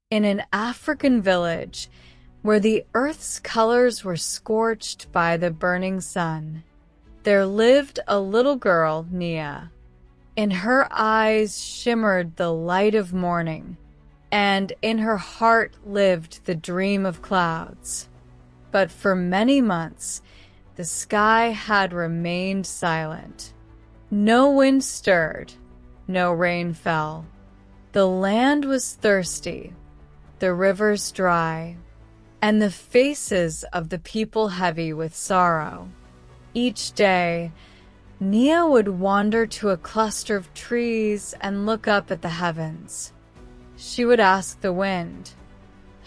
In an African village, where the earth's colors were scorched by the burning sun, there lived a little girl, Nia. In her eyes shimmered the light of morning, and in her heart lived the dream of clouds. But for many months, the sky had remained silent. No wind stirred, no rain fell. The land was thirsty, the rivers dry, and the faces of the people heavy with sorrow. Each day, Nia would wander to a cluster of trees and look up at the heavens. She would ask the wind,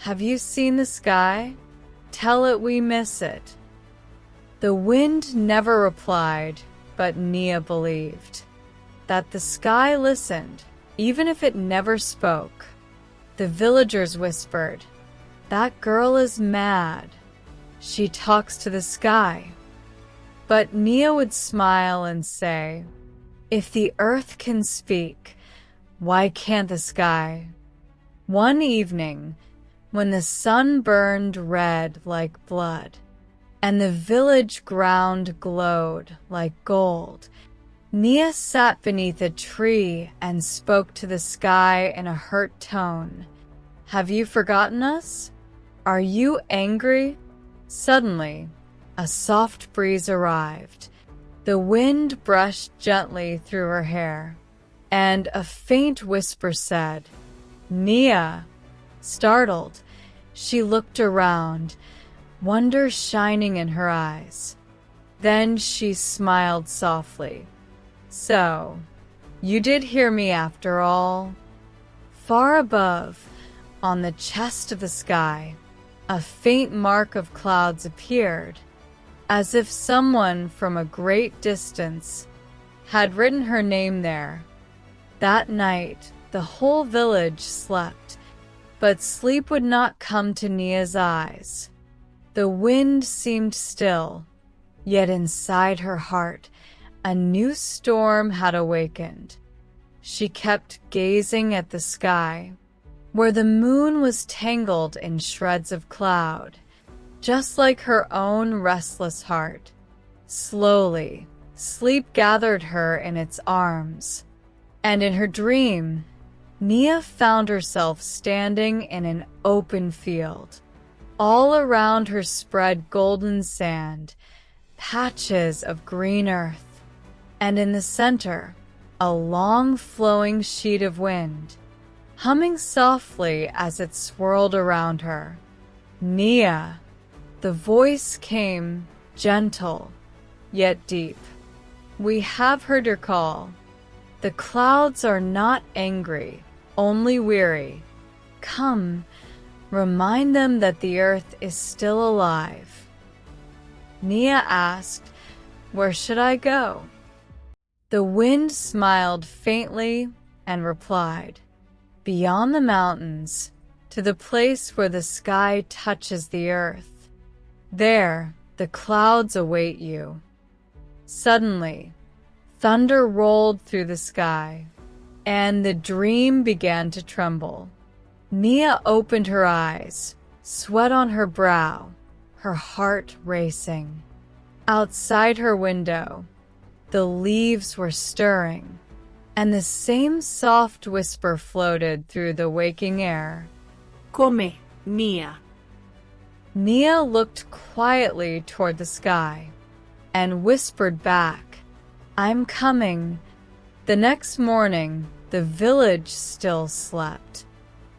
"Have you seen the sky? Tell it we miss it." The wind never replied, but Nia believed that the sky listened, even if it never spoke. The villagers whispered, "That girl is mad. She talks to the sky." But Nia would smile and say, "If the earth can speak, why can't the sky?" One evening, when the sun burned red like blood, and the village ground glowed like gold, Nia sat beneath a tree and spoke to the sky in a hurt tone. "Have you forgotten us? Are you angry?" Suddenly, a soft breeze arrived. The wind brushed gently through her hair, and a faint whisper said, "Nia." Startled, she looked around, wonder shining in her eyes. Then she smiled softly. "So, you did hear me after all?" Far above, on the chest of the sky, a faint mark of clouds appeared, as if someone from a great distance had written her name there. That night, the whole village slept, but sleep would not come to Nia's eyes. The wind seemed still, yet inside her heart, a new storm had awakened. She kept gazing at the sky, where the moon was tangled in shreds of cloud, just like her own restless heart. Slowly, sleep gathered her in its arms, and in her dream, Nia found herself standing in an open field. All around her spread golden sand, patches of green earth, and in the center, a long flowing sheet of wind, humming softly as it swirled around her. "Nia." The voice came, gentle, yet deep. "We have heard your call. The clouds are not angry, only weary. Come, remind them that the earth is still alive." Nia asked, "Where should I go?" The wind smiled faintly and replied, "Beyond the mountains, to the place where the sky touches the earth. There, the clouds await you." Suddenly, thunder rolled through the sky, and the dream began to tremble. Nia opened her eyes, sweat on her brow, her heart racing. Outside her window, the leaves were stirring, and the same soft whisper floated through the waking air. "Come, Nia." Nia looked quietly toward the sky and whispered back, "I'm coming." The next morning, the village still slept.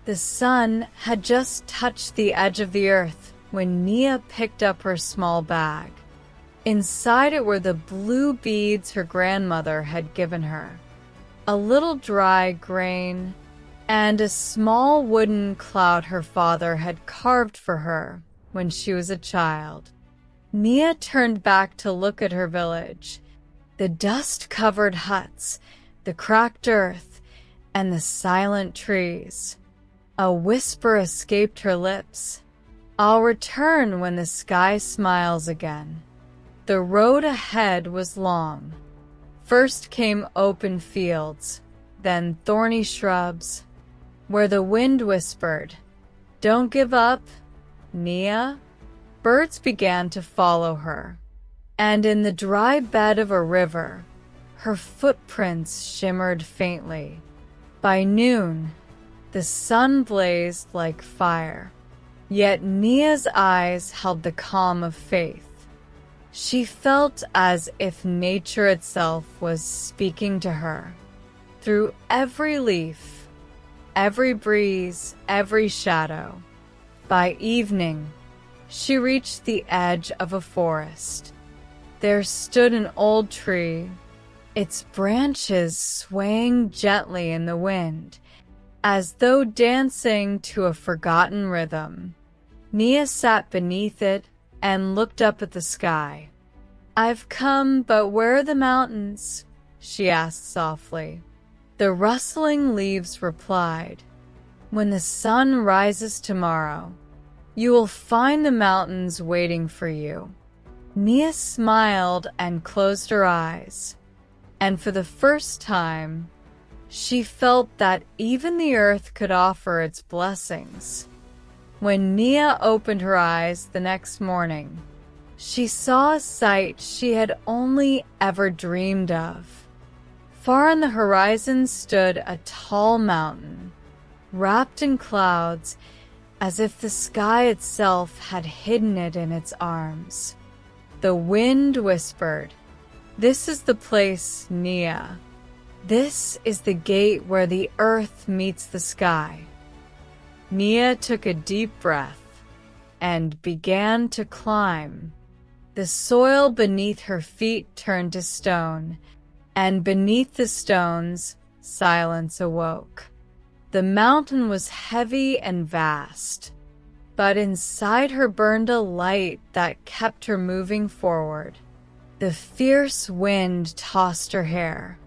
The sun had just touched the edge of the earth when Nia picked up her small bag. Inside it were the blue beads her grandmother had given her, a little dry grain, and a small wooden cloud her father had carved for her when she was a child. Nia turned back to look at her village, the dust-covered huts, the cracked earth, and the silent trees. A whisper escaped her lips. "I'll return when the sky smiles again." The road ahead was long. First came open fields, then thorny shrubs, where the wind whispered, Don't give up, Nia. Birds began to follow her, and in the dry bed of a river, her footprints shimmered faintly. By noon, the sun blazed like fire, yet Nia's eyes held the calm of faith. She felt as if nature itself was speaking to her. Through every leaf, every breeze, every shadow. By evening, she reached the edge of a forest. There stood an old tree, its branches swaying gently in the wind, as though dancing to a forgotten rhythm. Nia sat beneath it and looked up at the sky. "I've come, but where are the mountains?" she asked softly. The rustling leaves replied, "When the sun rises tomorrow, you will find the mountains waiting for you." Nia smiled and closed her eyes, and for the first time, she felt that even the earth could offer its blessings. When Nia opened her eyes the next morning, she saw a sight she had only ever dreamed of. Far on the horizon stood a tall mountain, wrapped in clouds, as if the sky itself had hidden it in its arms. The wind whispered, "This is the place, Nia. This is the gate where the earth meets the sky." Nia took a deep breath and began to climb. The soil beneath her feet turned to stone, and beneath the stones, silence awoke. The mountain was heavy and vast, but inside her burned a light that kept her moving forward. The fierce wind tossed her hair.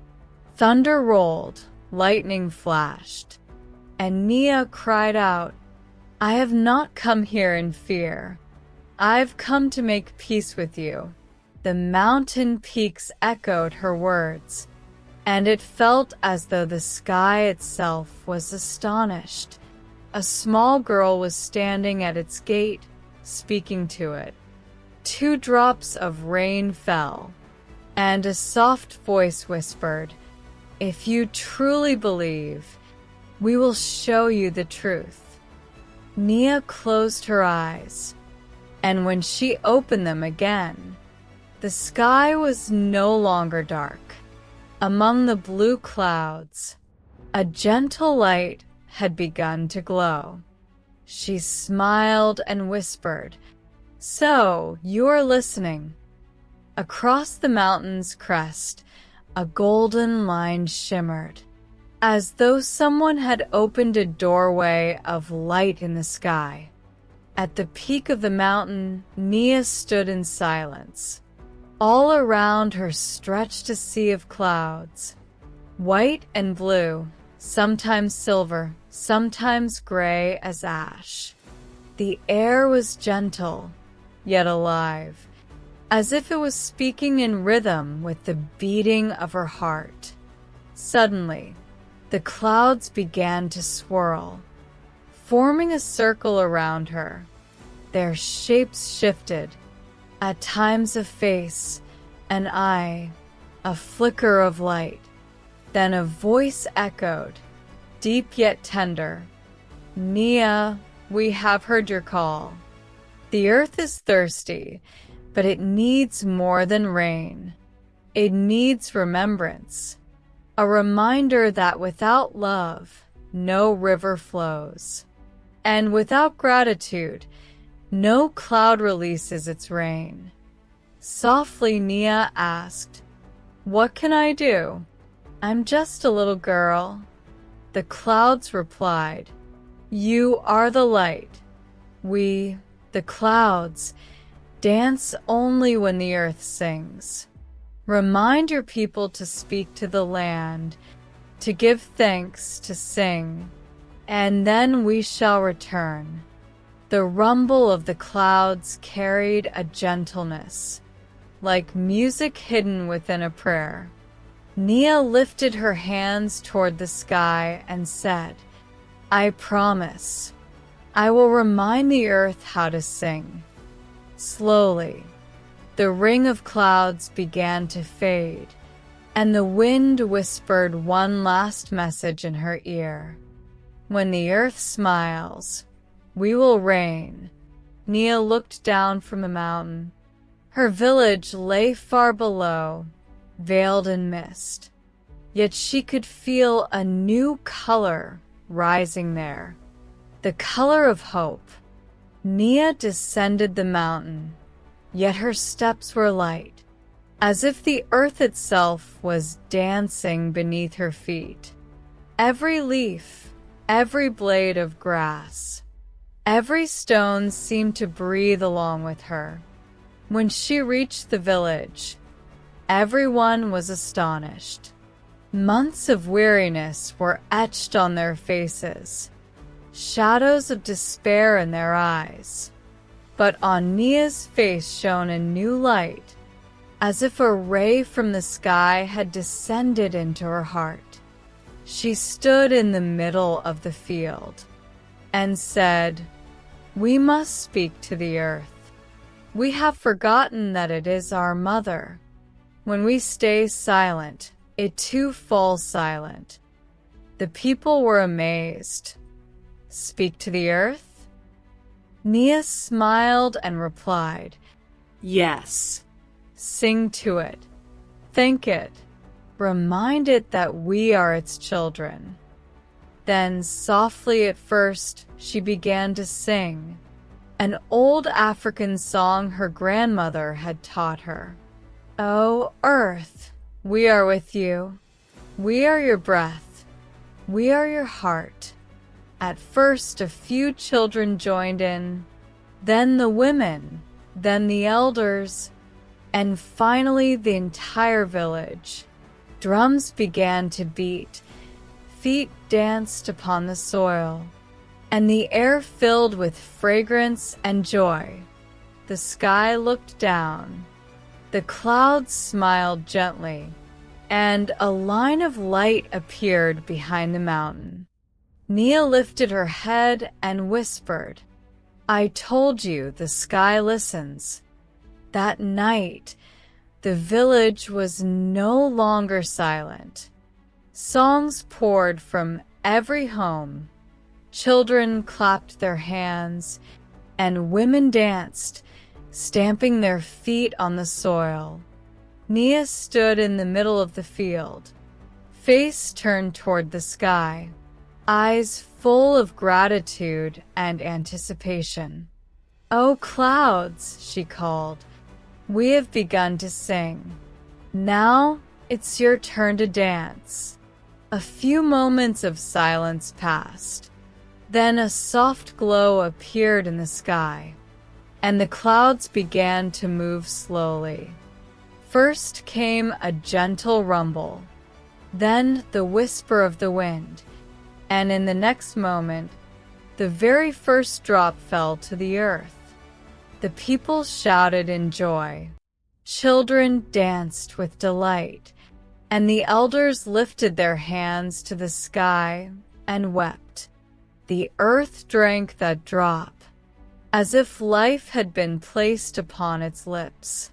Thunder rolled, lightning flashed, and Nia cried out, "I have not come here in fear. I've come to make peace with you." The mountain peaks echoed her words, and it felt as though the sky itself was astonished. A small girl was standing at its gate, speaking to it. 2 drops of rain fell, and a soft voice whispered, "If you truly believe, we will show you the truth." Nia closed her eyes, and when she opened them again, the sky was no longer dark. Among the blue clouds, a gentle light had begun to glow. She smiled and whispered, "So, you are listening." Across the mountain's crest, a golden line shimmered, as though someone had opened a doorway of light in the sky. At the peak of the mountain, Nia stood in silence. All around her stretched a sea of clouds, white and blue, sometimes silver, sometimes gray as ash. The air was gentle, yet alive, as if it was speaking in rhythm with the beating of her heart. Suddenly, the clouds began to swirl, forming a circle around her. Their shapes shifted, at times a face, an eye, a flicker of light. Then a voice echoed, deep yet tender, "Nia, we have heard your call. The earth is thirsty, but it needs more than rain. It needs remembrance, a reminder that without love, no river flows, and without gratitude, no cloud releases its rain." Softly, Nia asked, "What can I do?" "I'm just a little girl." The clouds replied, "You are the light. We, the clouds, dance only when the earth sings. Remind your people to speak to the land, to give thanks, to sing, and then we shall return." The rumble of the clouds carried a gentleness, like music hidden within a prayer. Nia lifted her hands toward the sky and said, "I promise. I will remind the earth how to sing. Slowly, the ring of clouds began to fade, and the wind whispered one last message in her ear. When the earth smiles, we will reign. Nia looked down from the mountain. Her village lay far below, veiled in mist. Yet she could feel a new color rising there, the color of hope. Nia descended the mountain, yet her steps were light, as if the earth itself was dancing beneath her feet. Every leaf, every blade of grass, every stone seemed to breathe along with her. When she reached the village, everyone was astonished. Months of weariness were etched on their faces, shadows of despair in their eyes. But on Nia's face shone a new light, as if a ray from the sky had descended into her heart. She stood in the middle of the field and said, "We must speak to the earth. We have forgotten that it is our mother. When we stay silent, it too falls silent." The people were amazed. "Speak to the earth?" Nia smiled and replied, Yes. "Sing to it. Thank it. Remind it that we are its children." Then, softly at first, she began to sing, an old African song her grandmother had taught her. "O earth, we are with you. We are your breath. We are your heart." At first, a few children joined in, then the women, then the elders, and finally the entire village. Drums began to beat, feet danced upon the soil, and the air filled with fragrance and joy. The sky looked down. The clouds smiled gently, and a line of light appeared behind the mountain. Nia lifted her head and whispered, "I told you the sky listens." That night, the village was no longer silent. Songs poured from every home. Children clapped their hands, and women danced, stamping their feet on the soil. Nia stood in the middle of the field, face turned toward the sky, eyes full of gratitude and anticipation. "Oh, clouds," she called, "we have begun to sing. Now it's your turn to dance." A few moments of silence passed. Then a soft glow appeared in the sky, and the clouds began to move slowly. First came a gentle rumble, then the whisper of the wind, and in the next moment, the very first drop fell to the earth. The people shouted in joy. Children danced with delight, and the elders lifted their hands to the sky and wept. The earth drank that drop, as if life had been placed upon its lips.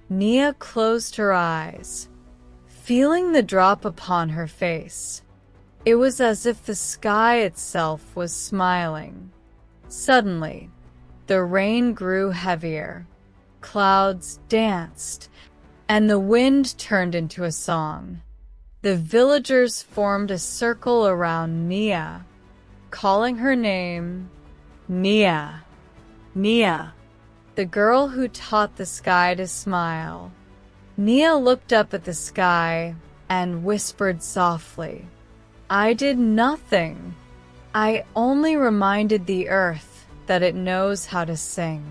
Nia closed her eyes, feeling the drop upon her face. It was as if the sky itself was smiling. Suddenly, the rain grew heavier, clouds danced, and the wind turned into a song. The villagers formed a circle around Nia, calling her name, Nia, Nia, the girl who taught the sky to smile. Nia looked up at the sky and whispered softly, "I did nothing. I only reminded the earth that it knows how to sing."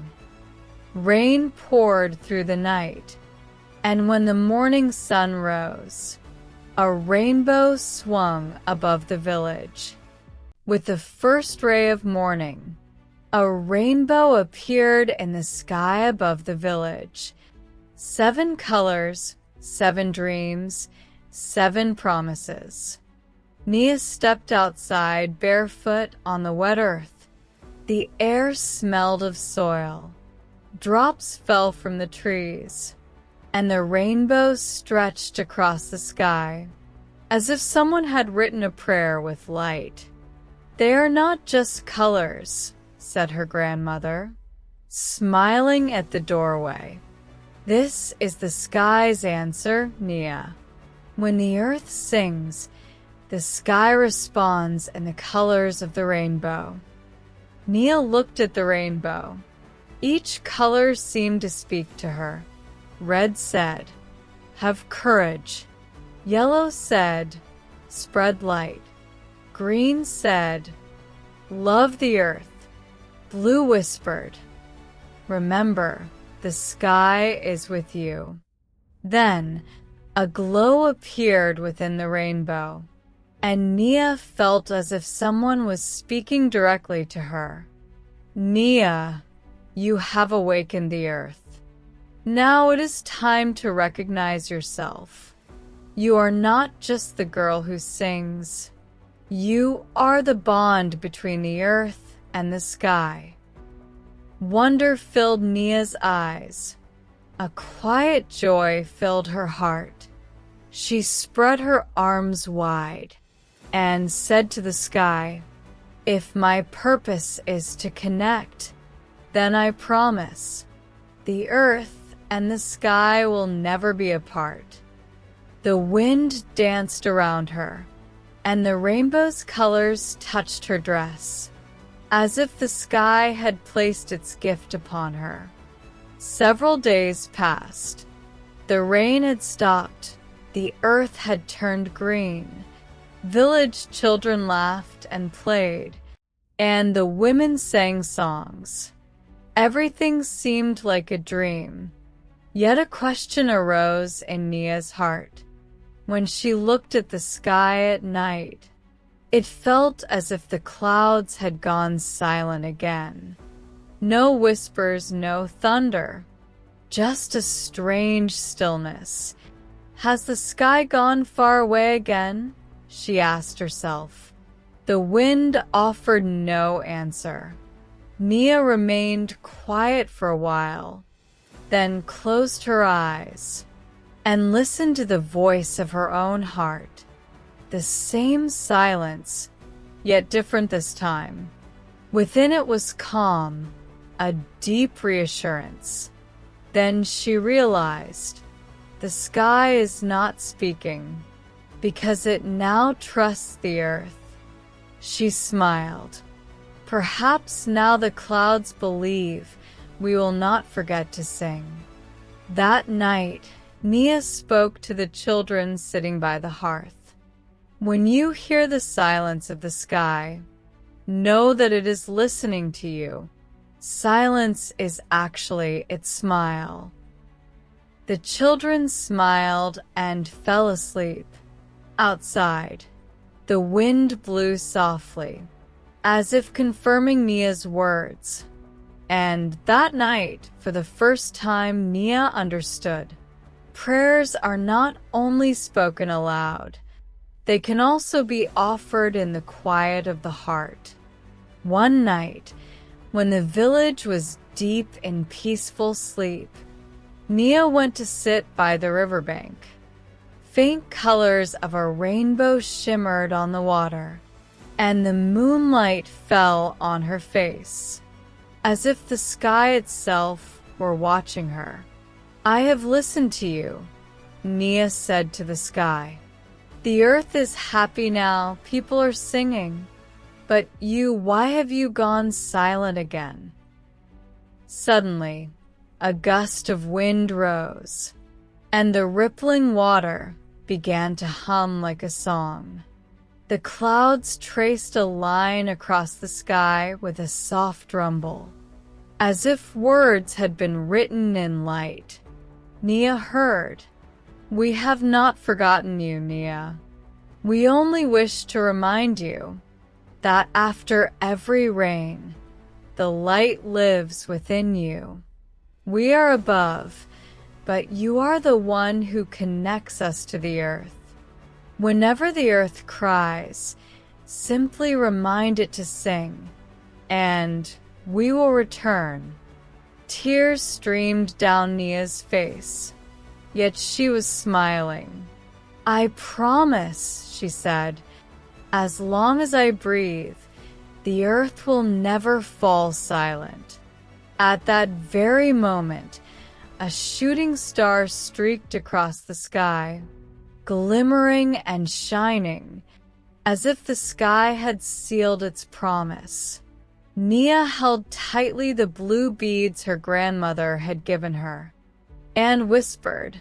Rain poured through the night, and when the morning sun rose, a rainbow swung above the village. With the first ray of morning, a rainbow appeared in the sky above the village. 7 colors, 7 dreams, 7 promises. Nia stepped outside barefoot on the wet earth. The air smelled of soil. Drops fell from the trees, and the rainbow stretched across the sky, as if someone had written a prayer with light. "They are not just colors," said her grandmother, smiling at the doorway. "This is the sky's answer, Nia. When the earth sings, the sky responds in the colors of the rainbow." Nia looked at the rainbow. Each color seemed to speak to her. Red said, "Have courage." Yellow said, "Spread light." Green said, "Love the earth." Blue whispered, "Remember, the sky is with you." Then a glow appeared within the rainbow, and Nia felt as if someone was speaking directly to her. "Nia, you have awakened the earth. Now it is time to recognize yourself. You are not just the girl who sings. You are the bond between the earth and the sky." Wonder filled Nia's eyes. A quiet joy filled her heart. She spread her arms wide and said to the sky, "If my purpose is to connect, then I promise the earth and the sky will never be apart." The wind danced around her, and the rainbow's colors touched her dress, as if the sky had placed its gift upon her. Several days passed. The rain had stopped. The earth had turned green. Village children laughed and played, and the women sang songs. Everything seemed like a dream. Yet a question arose in Nia's heart. When she looked at the sky at night, it felt as if the clouds had gone silent again. No whispers, no thunder, just a strange stillness. "Has the sky gone far away again?" she asked herself. The wind offered no answer. Nia remained quiet for a while, then closed her eyes and listened to the voice of her own heart. The same silence, yet different this time. Within it was calm, a deep reassurance. Then she realized the sky is not speaking because it now trusts the earth. She smiled. Perhaps now the clouds believe we will not forget to sing. That night, Nia spoke to the children sitting by the hearth. When you hear the silence of the sky, know that it is listening to you. Silence is actually its smile. The children smiled and fell asleep. Outside, the wind blew softly, as if confirming Nia's words. And that night, for the first time, Nia understood. Prayers are not only spoken aloud, they can also be offered in the quiet of the heart. One night, when the village was deep in peaceful sleep, Nia went to sit by the riverbank. Faint colors of a rainbow shimmered on the water, and the moonlight fell on her face, as if the sky itself were watching her. "I have listened to you," Nia said to the sky. "The earth is happy now, people are singing. But you, why have you gone silent again?" Suddenly, a gust of wind rose, and the rippling water began to hum like a song. The clouds traced a line across the sky with a soft rumble, as if words had been written in light. Nia heard, "We have not forgotten you, Nia. We only wish to remind you that after every rain, the light lives within you. We are above, but you are the one who connects us to the earth. Whenever the earth cries, simply remind it to sing. and we will return. Tears streamed down Nia's face, yet she was smiling. I promise, she said, as long as I breathe, the earth will never fall silent. At that very moment, a shooting star streaked across the sky, glimmering and shining, as if the sky had sealed its promise. Nia held tightly the blue beads her grandmother had given her, and whispered,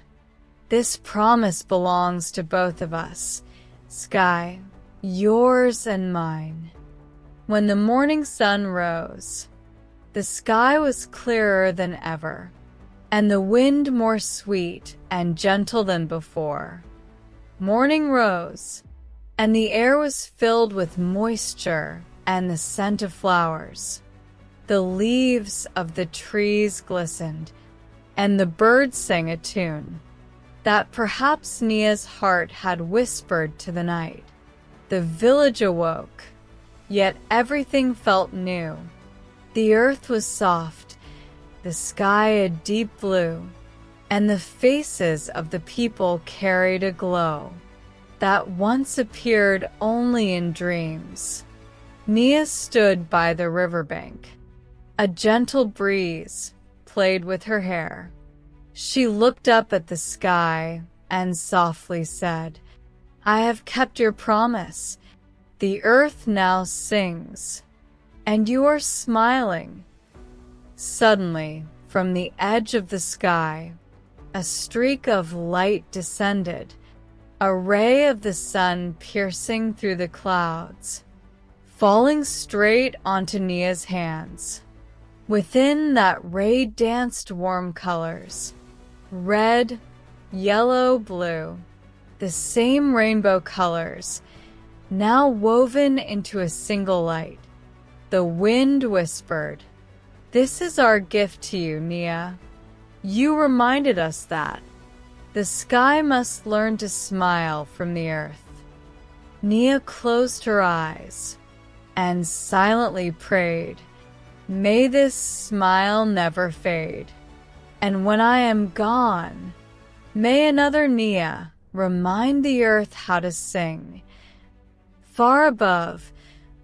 "This promise belongs to both of us, sky, yours and mine." When the morning sun rose, the sky was clearer than ever, and the wind more sweet and gentle than before. Morning rose, and the air was filled with moisture and the scent of flowers. The leaves of the trees glistened, and the birds sang a tune that perhaps Nia's heart had whispered to the night. The village awoke, yet everything felt new. The earth was soft, the sky a deep blue, and the faces of the people carried a glow that once appeared only in dreams. Nia stood by the riverbank. A gentle breeze played with her hair. She looked up at the sky and softly said, "I have kept your promise. The earth now sings, and you are smiling." Suddenly, from the edge of the sky, a streak of light descended, a ray of the sun piercing through the clouds, falling straight onto Nia's hands. Within that ray danced warm colors, red, yellow, blue, the same rainbow colors, now woven into a single light. The wind whispered, "This is our gift to you, Nia. You reminded us that the sky must learn to smile from the earth." Nia closed her eyes and silently prayed, "May this smile never fade. And when I am gone, may another Nia remind the earth how to sing." Far above,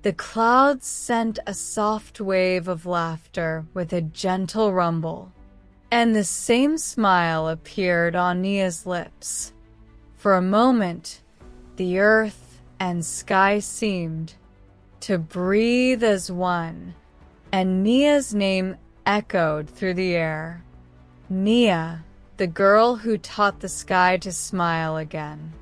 the clouds sent a soft wave of laughter with a gentle rumble, and the same smile appeared on Nia's lips. For a moment, the earth and sky seemed to breathe as one, and Nia's name echoed through the air. Nia, the girl who taught the sky to smile again.